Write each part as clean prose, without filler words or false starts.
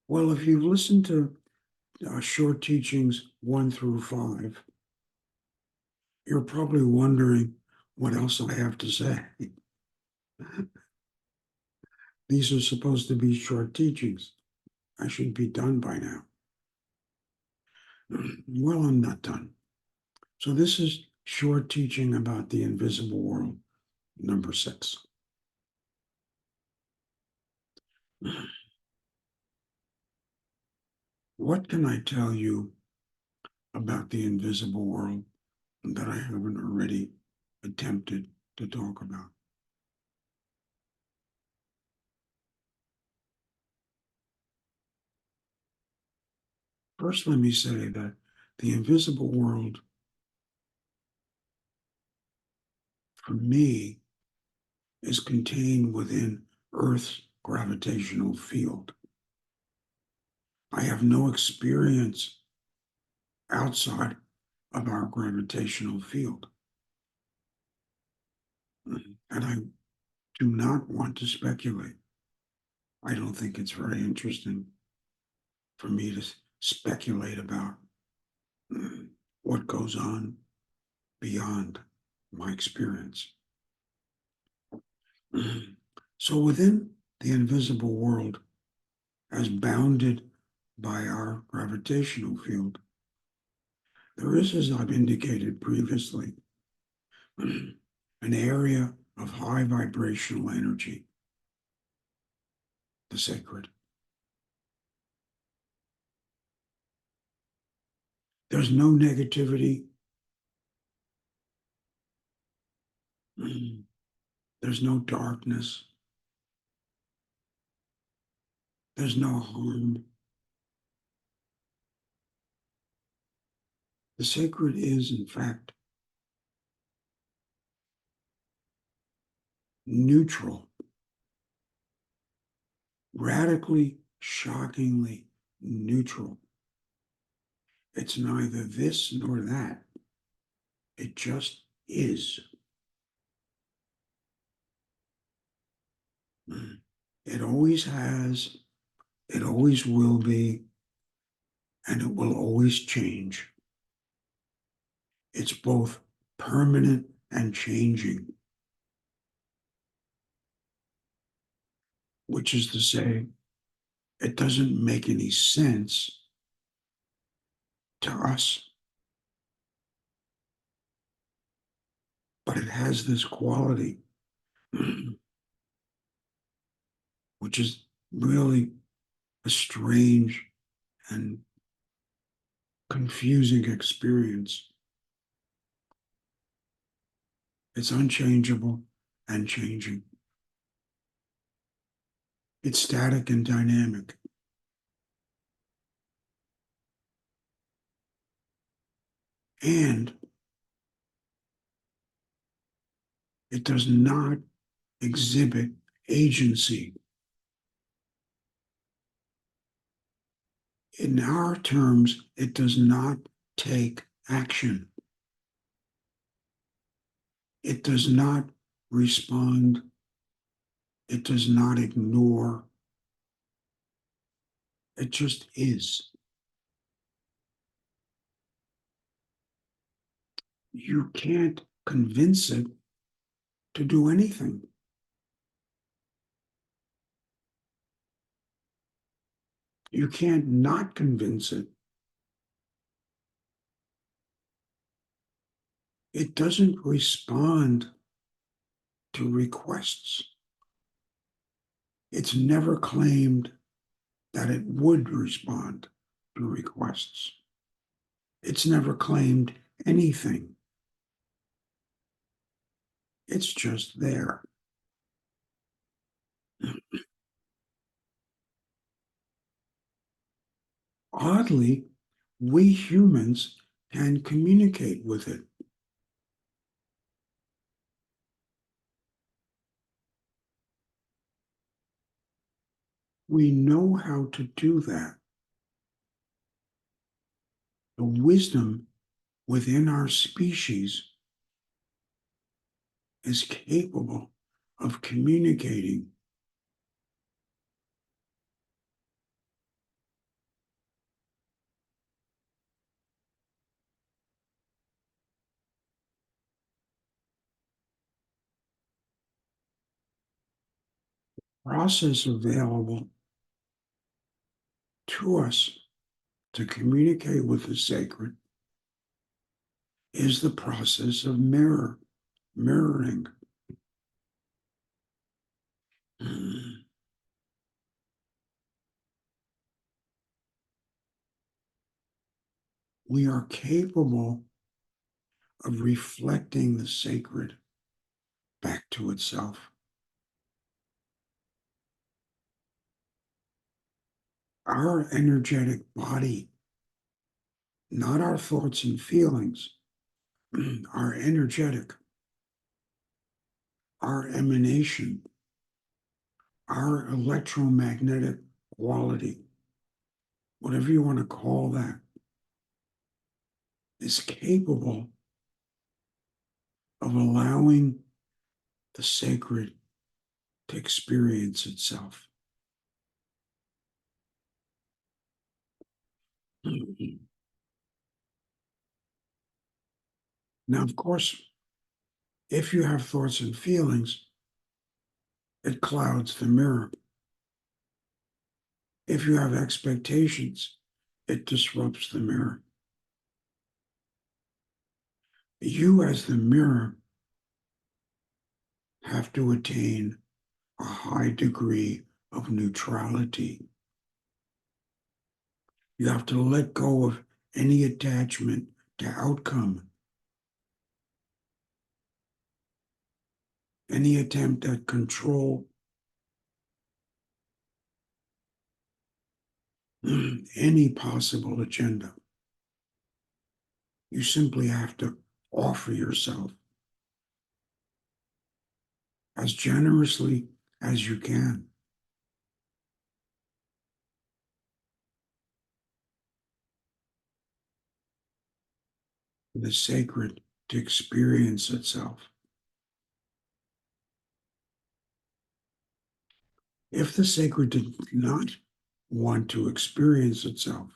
Well, if you've listened to short teachings 1 through 5, you're probably wondering what else I have to say. These are supposed to be short teachings. I should be done by now. Well, I'm not done. So this is short teaching about the invisible world, number 6. What can I tell you about the invisible world that I haven't already attempted to talk about? First, let me say that the invisible world, for me, is contained within Earth's gravitational field. I have no experience outside of our gravitational field. And I do not want to speculate. I don't think it's very interesting for me to speculate about what goes on beyond my experience. So within the invisible world, as bounded by our gravitational field, there is, as I've indicated previously, an area of high vibrational energy, the sacred. There's no negativity. There's no darkness. There's no harm. The sacred is, in fact, neutral, radically, shockingly neutral. It's neither this nor that. It just is. It always has, it always will be, and it will always change. It's both permanent and changing, which is to say, it doesn't make any sense to us, but it has this quality, which is really a strange and confusing experience. It's unchangeable and changing. It's static and dynamic. And it does not exhibit agency. In our terms, it does not take action. It does not respond. It does not ignore. It just is. You can't convince it to do anything. You can't not convince it. It doesn't respond to requests. It's never claimed that it would respond to requests. It's never claimed anything. It's just there. Oddly, we humans can communicate with it. We know how to do that. The wisdom within our species is capable of communicating process available to us to communicate with the sacred is the process of mirroring. We are capable of reflecting the sacred back to itself. Our energetic body, not our thoughts and feelings, our energetic, our emanation, our electromagnetic quality, whatever you want to call that, is capable of allowing the sacred to experience itself. Now, of course, if you have thoughts and feelings, it clouds the mirror. If you have expectations, it disrupts the mirror. You, as the mirror, have to attain a high degree of neutrality. You have to let go of any attachment to outcome, any attempt at control, any possible agenda. You simply have to offer yourself as generously as you can. The sacred to experience itself. If the sacred did not want to experience itself,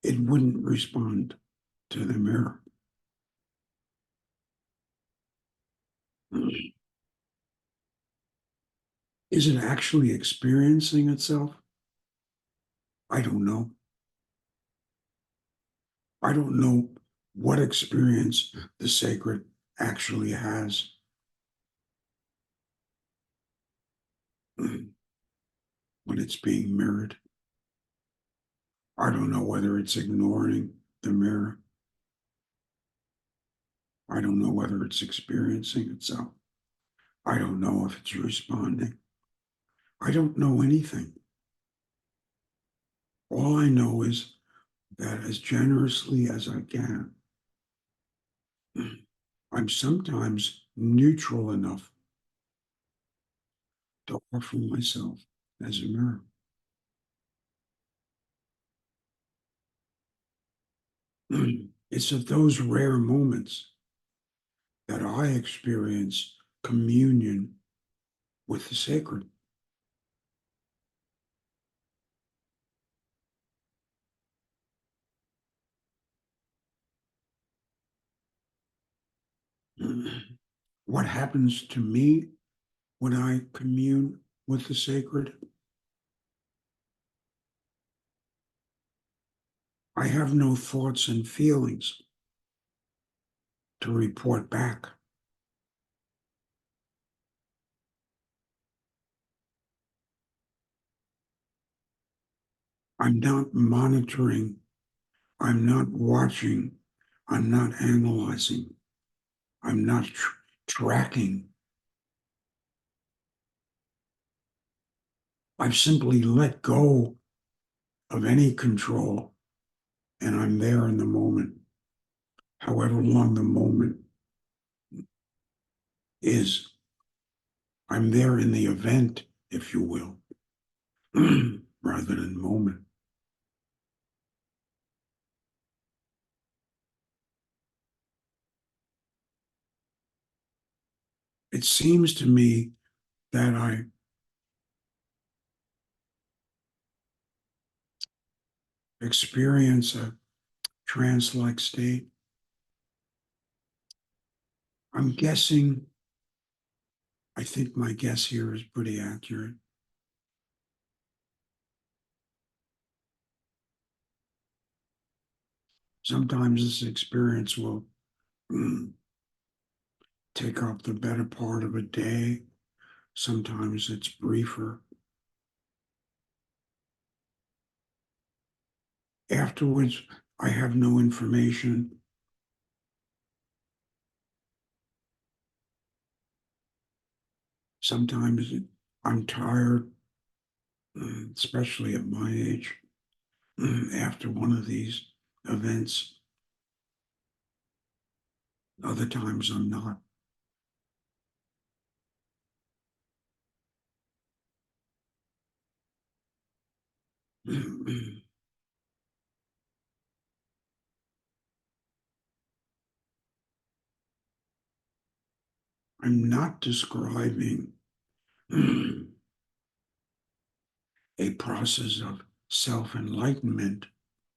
it wouldn't respond to the mirror. Is it actually experiencing itself? I don't know. I don't know what experience the sacred actually has when it's being mirrored. I don't know whether it's ignoring the mirror. I don't know whether it's experiencing itself. I don't know if it's responding. I don't know anything. All I know is that as generously as I can, I'm sometimes neutral enough to offer myself as a mirror. It's at those rare moments that I experience communion with the sacred. What happens to me when I commune with the sacred? I have no thoughts and feelings to report back. I'm not monitoring, I'm not watching, I'm not analyzing, I'm not tracking. I've simply let go of any control and I'm there in the moment, however long the moment is. I'm there in the event, if you will, rather than moment. It seems to me that I experience a trance-like state. I'm guessing, I think my guess here is pretty accurate. Sometimes this experience will take up the better part of a day. Sometimes it's briefer. Afterwards, I have no information. Sometimes I'm tired, especially at my age, after one of these events. Other times I'm not. I'm not describing a process of self enlightenment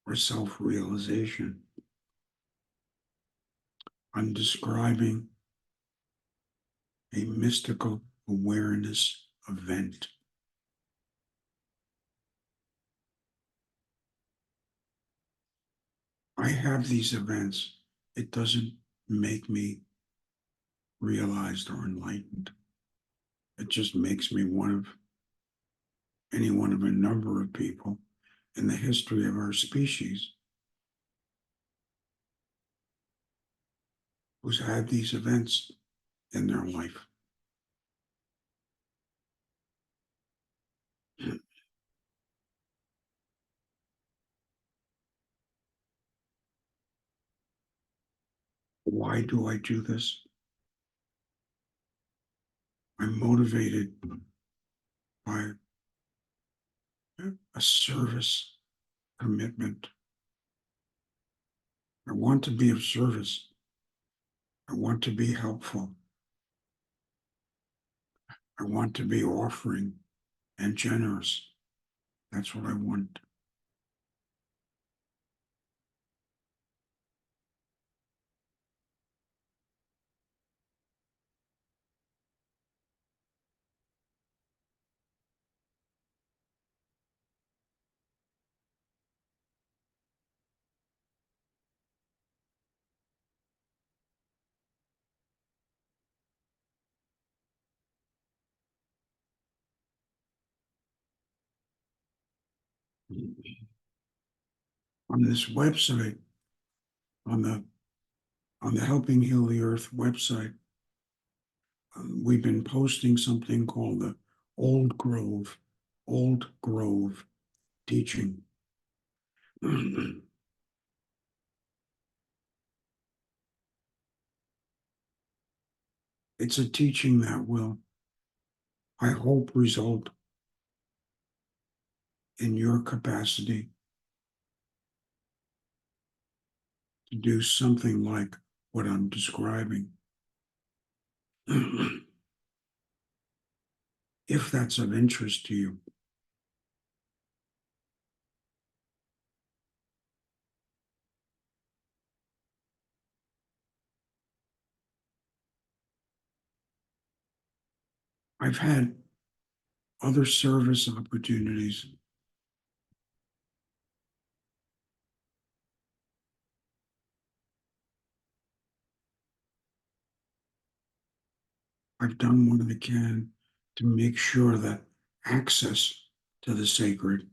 or self realization. I'm describing a mystical awareness event. I have these events. It doesn't make me realized or enlightened. It just makes me one of a number of people in the history of our species who's had these events in their life. Why do I do this? I'm motivated by a service commitment. I want to be of service. I want to be helpful. I want to be offering and generous. That's what I want. On this website, on the Helping Heal the Earth website, we've been posting something called the Old Grove, Old Grove teaching. It's a teaching that will, I hope, result in your capacity to do something like what I'm describing. If that's of interest to you, I've had other service opportunities. I've done what I can to make sure that access to the sacred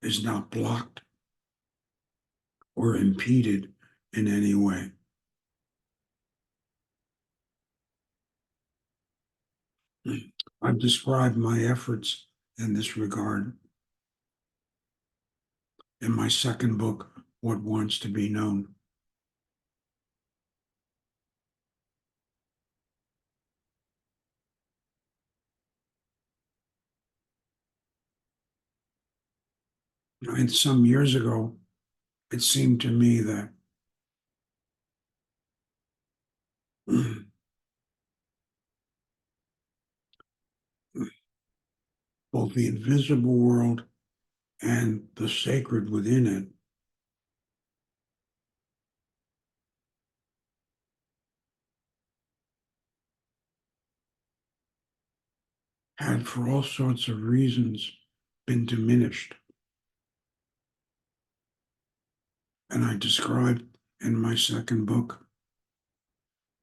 is not blocked or impeded in any way. I've described my efforts in this regard in my second book, What Wants to Be Known. And some years ago, it seemed to me that both the invisible world and the sacred within it had, for all sorts of reasons, been diminished. And I described in my second book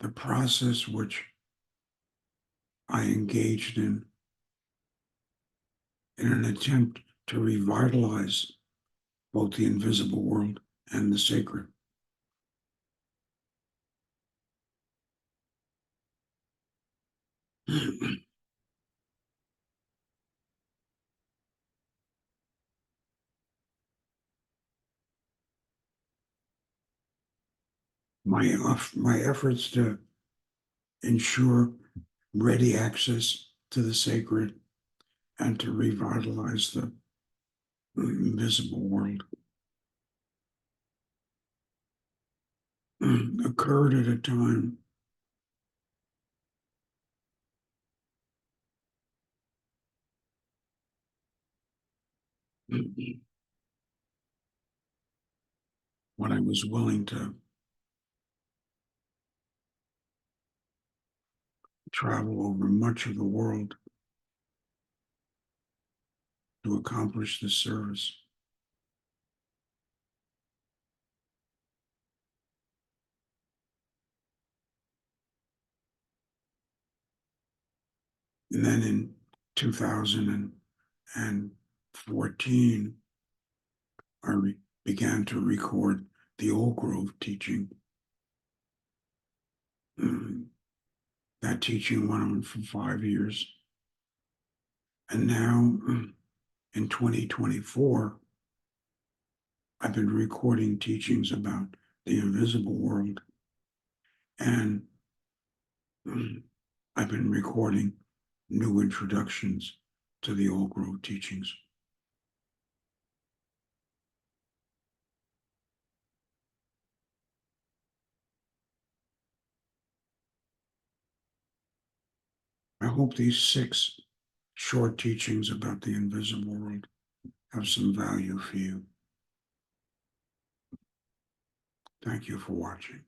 the process which I engaged in an attempt to revitalize both the invisible world and the sacred. My efforts to ensure ready access to the sacred and to revitalize the invisible world occurred at a time when I was willing to travel over much of the world to accomplish this service. And then in 2014, began to record the Old Grove teaching. That teaching went on for 5 years. And now in 2024, I've been recording teachings about the invisible world. And I've been recording new introductions to the Old Grove teachings. I hope these 6 short teachings about the invisible world have some value for you. Thank you for watching.